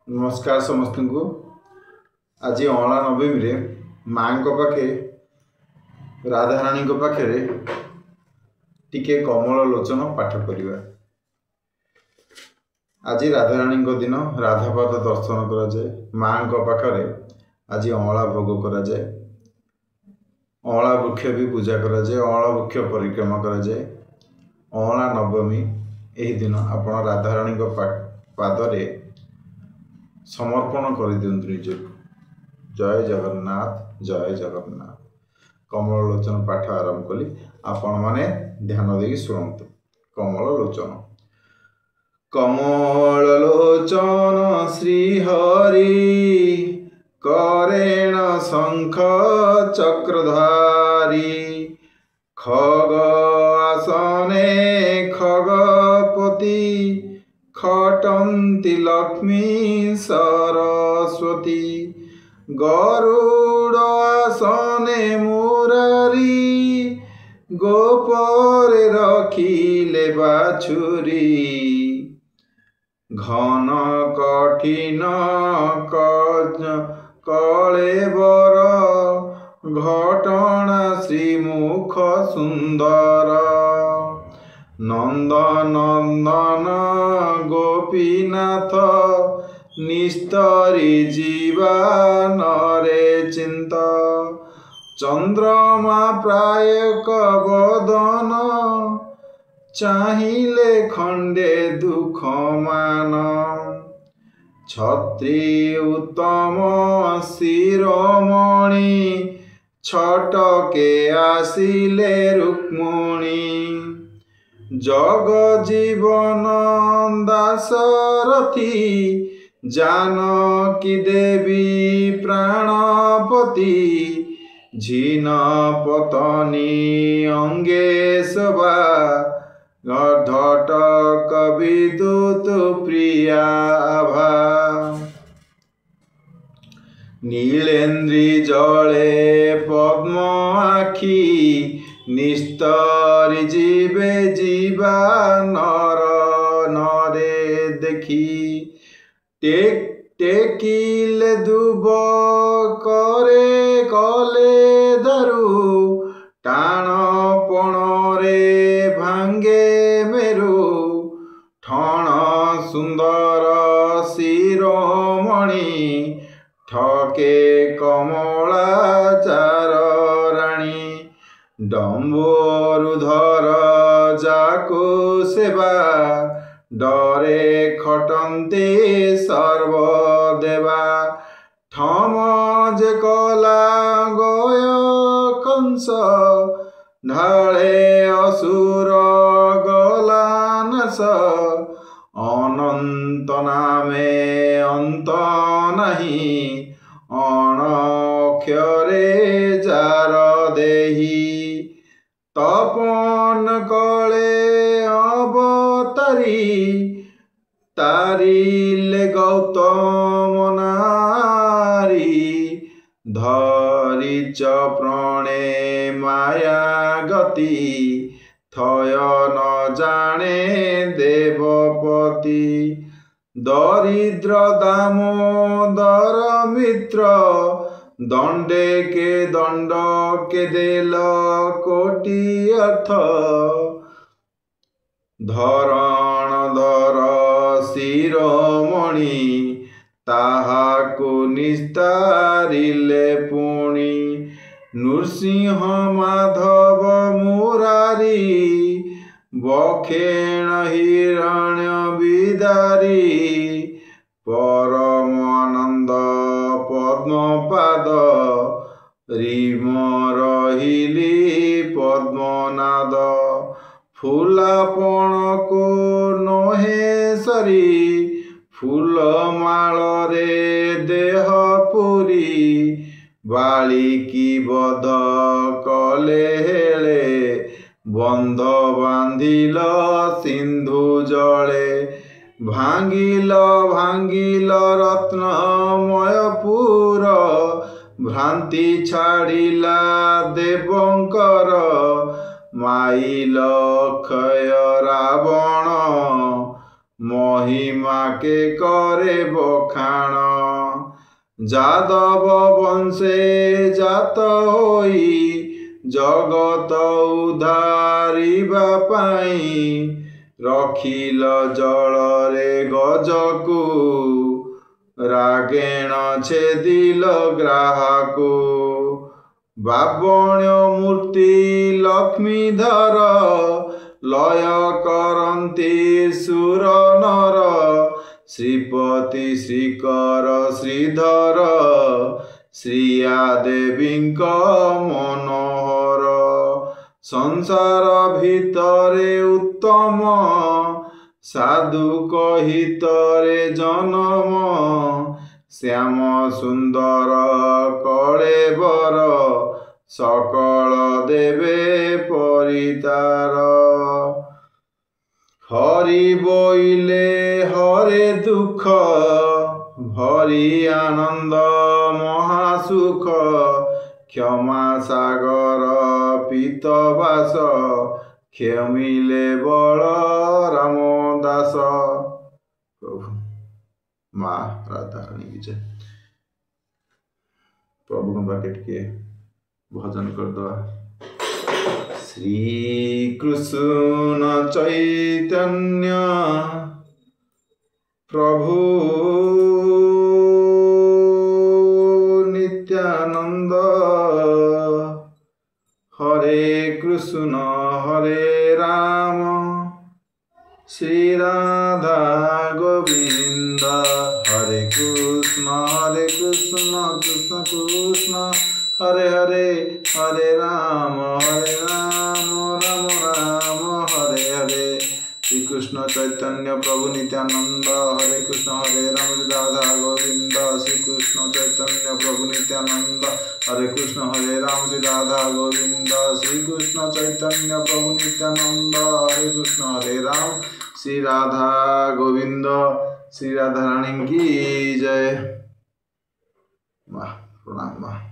नमस्कार समस्त को। आज अँला नवमी रे माँ पाखे राधाराणी पाखे टिके कमल लोचन पाठ करवा। आज राधाराणी दिन राधापाद दर्शन कराए। माँ पाखे आज अँला भोग कराए। अँला वृक्ष भी पूजा कराए। अँला वृक्ष परिक्रमा कराए। अँला नवमी यही दिन आप राधाराणी पादरे समर्पण कर दिंतु निज। जय जगन्नाथ जय जगन्नाथ। कमल लोचन पाठ आरंभ कली। आपण माने ध्यान दे शुणु। कमल लोचन कमल लोचन श्रीहरि करेण शंख चक्रधारी खग आसने खगपति खटन्ति लक्ष्मी सरस्वती गरुड़ आसने मुरारी गोपरे रखिले बाछुरी घन कठिन कलेबर घटना श्रीमुख सुंदर नंदनंदन गोपीनाथ निस्तरी जीवा नरे चिंत चंद्रमा प्रायक बदन चाहिले खंडे दुख मान छत्री उत्तम शिरोमणि छटके आसिले रुक्मिणी जग जीवन दासरथी जानकी देवी प्राणपति झीन पतनी अंगे शोभा घटक विद्युत प्रियाभा नीलेन्द्री जले पद्म आखि निस्तरी जीवे जीवा नर नरे देखी टेकिले दुब करे कले दारू टाण पणरे भांगे मेरु ठण सुंदर शिरोमणि ठके कमला चार राणी डम्बोरुधर जाको सेवा डरे खटन्ते सर्वदेवा ठम जे कला गय कंस ढाळे असुर गलानस अनंत नामे अंत नहीं अणक्षरे जार देही तपन कले अवतारी तारिले गौतम नारी धरिच प्रणे माया गति थय न जाने देवपति दरिद्र दामोदर मित्र दंडे के दंड के देल कोटि अर्थ धरण धर शिरोमणि ताहाकु निस्तारिले पुणी नृसिंह माधव मुरारी बखेण हिरण्य विदारी परमानंद पद्मपाद रिम रहिली पद्मनाद फूलापण को नहे सरी फूल माल रे देह पुरी बालिकी बध कले हेले बंध बांधिल सिंधु जले भांगिल भांगिल रत्नमयपुर भ्रांति छाड़िला देवंकर माइल क्षय रावण महिमा के करे बखाण जादव वंशे जात होई जगत उधारिबा पाई रखिल जलरे गजकू रागेण छेदिल ग्राहकू बावण्य मूर्ति लक्ष्मीधर लय करन्ति सुर नर श्रीपति श्रीकर श्रीधर श्रिया देवींक मनोहर संसार भितरे उत्तम साधु कहितरे जन्म श्याम सुंदर कलेबर सकल देवे परितार हरि बोइले हरे दुख भरी आनंद महासुख क्षमा सागर पीतवास क्षमिले बल रामदास। प्रभु माँ राधा रानी की जय। प्रभु को बाके टिके भजन कर दवा। श्री कृष्ण चैतन्य प्रभु नित्यानंद हरे कृष्ण हरे राम श्री राधा गोविंद हरे कृष्ण कृष्ण कृष्ण हरे हरे हरे राम राम राम हरे हरे। श्री कृष्ण चैतन्य प्रभु नित्यानंद हरे कृष्ण हरे राम राधा गोविंद श्री कृष्ण चैतन्य प्रभु नित्यानंद हरे कृष्ण हरे राम श्री राधा गोविंद श्री कृष्ण चैतन्य प्रभु नित्यानंद हरे कृष्ण हरे राम श्री राधा गोविंद श्री राधा रानी की जय। वाह प्रणाम।